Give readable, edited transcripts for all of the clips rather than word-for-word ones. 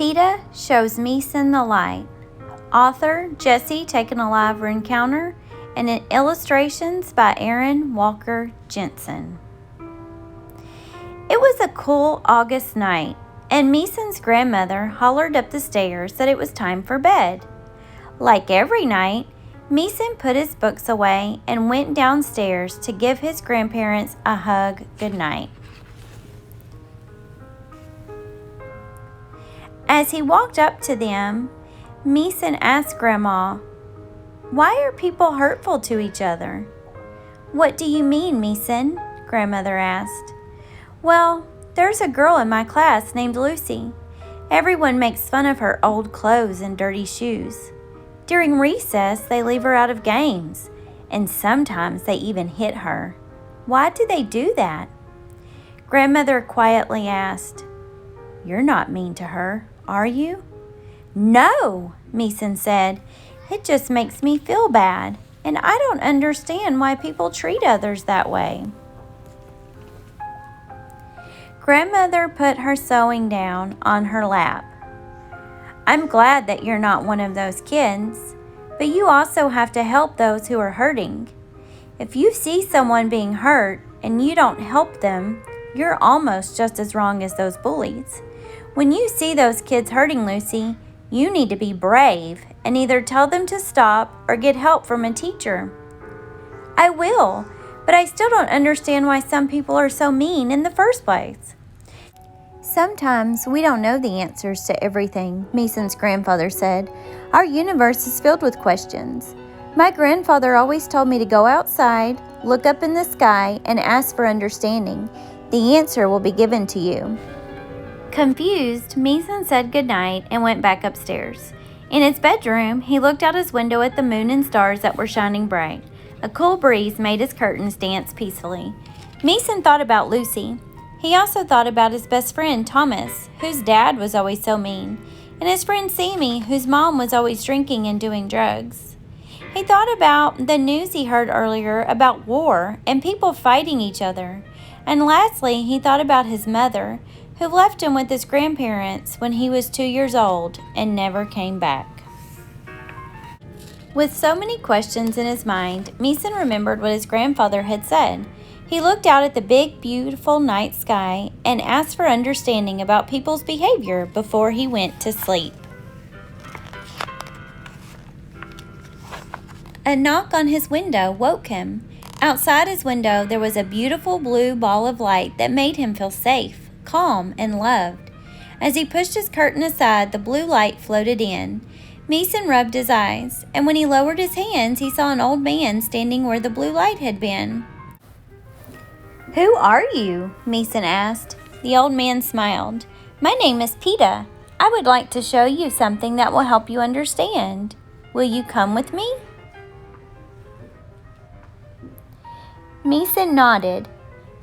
PETA shows Misun the light. Author Jessie taking a Alive-Rencountre, and illustrations by Erin, Walker-Jensen. It was a cool August night, and Misun's grandmother hollered up the stairs that it was time for bed. Like every night, Misun put his books away and went downstairs to give his grandparents a hug goodnight. As he walked up to them, Misun asked Grandma, "Why are people hurtful to each other?" "What do you mean, Misun?" Grandmother asked. "Well, there's a girl in my class named Lucy. Everyone makes fun of her old clothes and dirty shoes. During recess, they leave her out of games, and sometimes they even hit her. Why do they do that?" Grandmother quietly asked, "You're not mean to her, are you?" "No," Misun said. "It just makes me feel bad, and I don't understand why people treat others that way." Grandmother put her sewing down on her lap. "I'm glad that you're not one of those kids, but you also have to help those who are hurting. If you see someone being hurt and you don't help them, you're almost just as wrong as those bullies. When you see those kids hurting Lucy, you need to be brave and either tell them to stop or get help from a teacher." "I will, but I still don't understand why some people are so mean in the first place." "Sometimes we don't know the answers to everything," Misun's grandfather said. "Our universe is filled with questions. My grandfather always told me to go outside, look up in the sky, and ask for understanding. The answer will be given to you." Confused, Misun said goodnight and went back upstairs. In his bedroom, he looked out his window at the moon and stars that were shining bright. A cool breeze made his curtains dance peacefully. Misun thought about Lucy. He also thought about his best friend, Thomas, whose dad was always so mean, and his friend Sammy, whose mom was always drinking and doing drugs. He thought about the news he heard earlier about war and people fighting each other. And lastly, he thought about his mother, who left him with his grandparents when he was 2 years old and never came back. With so many questions in his mind, Misun remembered what his grandfather had said. He looked out at the big, beautiful night sky and asked for understanding about people's behavior before he went to sleep. A knock on his window woke him. Outside his window, there was a beautiful blue ball of light that made him feel safe, calm, and loved. As he pushed his curtain aside, the blue light floated in. Misun rubbed his eyes, and when he lowered his hands, he saw an old man standing where the blue light had been. "Who are you?" Misun asked. The old man smiled. "My name is PETA. I would like to show you something that will help you understand. Will you come with me?" Misun nodded.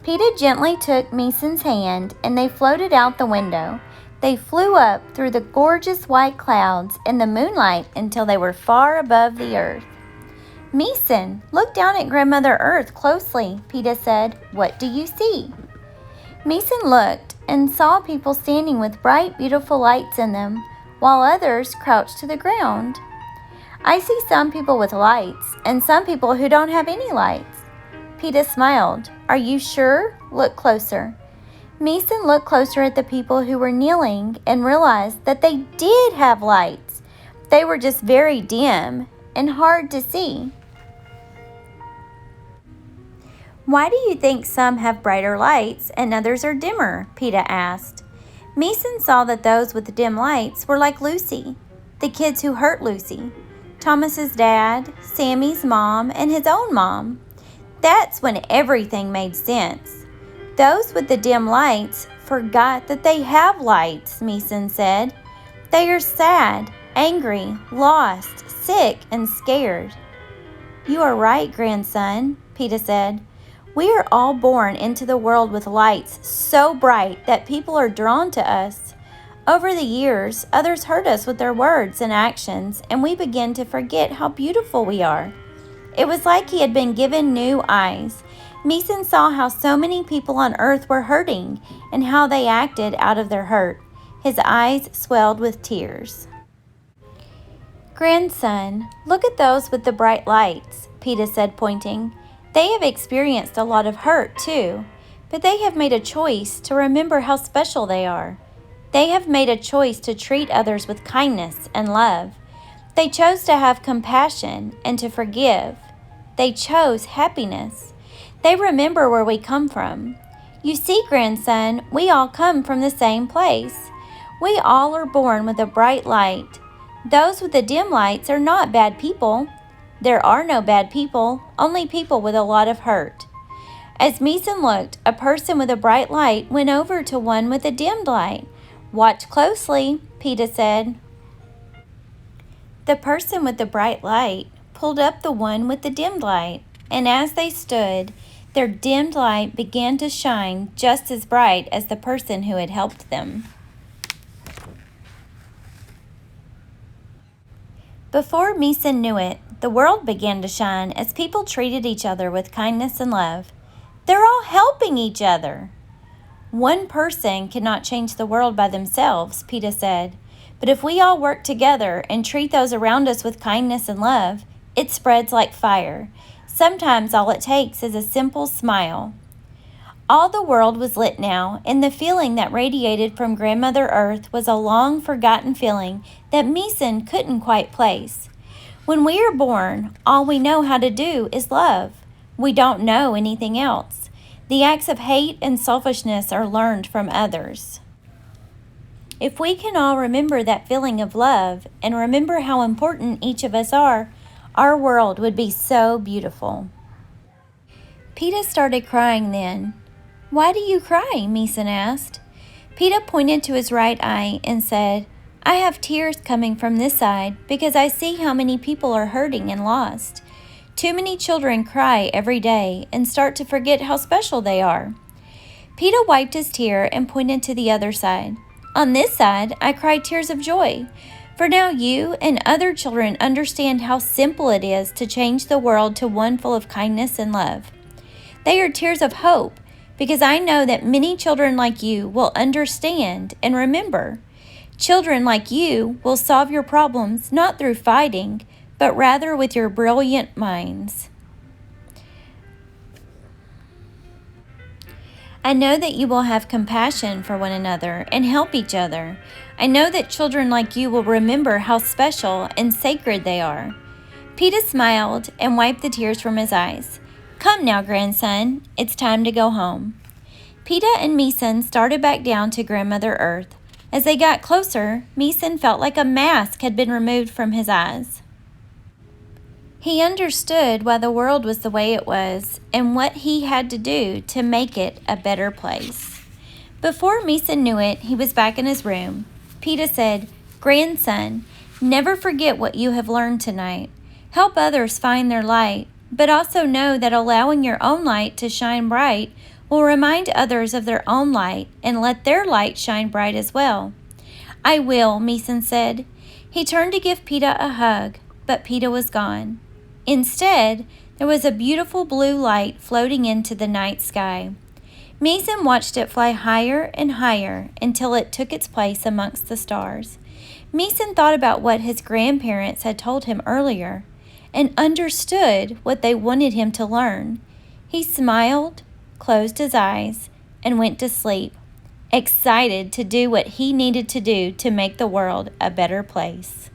PETA gently took Misun's hand and they floated out the window. They flew up through the gorgeous white clouds in the moonlight until they were far above the earth. "Misun, look down at Grandmother Earth closely," PETA said. "What do you see?" Misun looked and saw people standing with bright, beautiful lights in them, while others crouched to the ground. "I see some people with lights and some people who don't have any lights." PETA smiled. "Are you sure? Look closer." Misun looked closer at the people who were kneeling and realized that they did have lights. They were just very dim and hard to see. "Why do you think some have brighter lights and others are dimmer?" PETA asked. Misun saw that those with the dim lights were like Lucy, the kids who hurt Lucy, Thomas's dad, Sammy's mom, and his own mom. That's when everything made sense. Those with the dim lights forgot that they have lights, Misun said. They are sad, angry, lost, sick, and scared. "You are right, grandson," PETA said. "We are all born into the world with lights so bright that people are drawn to us. Over the years, others hurt us with their words and actions, and we begin to forget how beautiful we are." It was like he had been given new eyes. Misun saw how so many people on earth were hurting and how they acted out of their hurt. His eyes swelled with tears. "Grandson, look at those with the bright lights," Peeta said, pointing. "They have experienced a lot of hurt, too, but they have made a choice to remember how special they are. They have made a choice to treat others with kindness and love. They chose to have compassion and to forgive. They chose happiness. They remember where we come from. You see, grandson, we all come from the same place. We all are born with a bright light. Those with the dim lights are not bad people. There are no bad people, only people with a lot of hurt." As Misun looked, a person with a bright light went over to one with a dimmed light. "Watch closely," Peeta said. The person with the bright light pulled up the one with the dimmed light, and as they stood, their dimmed light began to shine just as bright as the person who had helped them. Before Misun knew it, the world began to shine as people treated each other with kindness and love. They're all helping each other. "One person cannot change the world by themselves," Peeta said, "but if we all work together and treat those around us with kindness and love, it spreads like fire. Sometimes all it takes is a simple smile." All the world was lit now, and the feeling that radiated from Grandmother Earth was a long-forgotten feeling that Misun couldn't quite place. When we are born, all we know how to do is love. We don't know anything else. The acts of hate and selfishness are learned from others. If we can all remember that feeling of love and remember how important each of us are, our world would be so beautiful. Peeta started crying then. "Why do you cry?" Misun asked. Peeta pointed to his right eye and said, "I have tears coming from this side because I see how many people are hurting and lost. Too many children cry every day and start to forget how special they are." Peeta wiped his tear and pointed to the other side. "On this side, I cry tears of joy. For now you and other children understand how simple it is to change the world to one full of kindness and love. They are tears of hope, because I know that many children like you will understand and remember. Children like you will solve your problems not through fighting, but rather with your brilliant minds. I know that you will have compassion for one another and help each other. I know that children like you will remember how special and sacred they are." Peeta smiled and wiped the tears from his eyes. "Come now, grandson, it's time to go home." Peeta and Misun started back down to Grandmother Earth. As they got closer, Misun felt like a mask had been removed from his eyes. He understood why the world was the way it was and what he had to do to make it a better place. Before Misun knew it, he was back in his room. Peeta said, "Grandson, never forget what you have learned tonight. Help others find their light, but also know that allowing your own light to shine bright will remind others of their own light and let their light shine bright as well." "I will," Misun said. He turned to give Peeta a hug, but Peeta was gone. Instead, there was a beautiful blue light floating into the night sky. Misun watched it fly higher and higher until it took its place amongst the stars. Misun thought about what his grandparents had told him earlier and understood what they wanted him to learn. He smiled, closed his eyes, and went to sleep, excited to do what he needed to do to make the world a better place.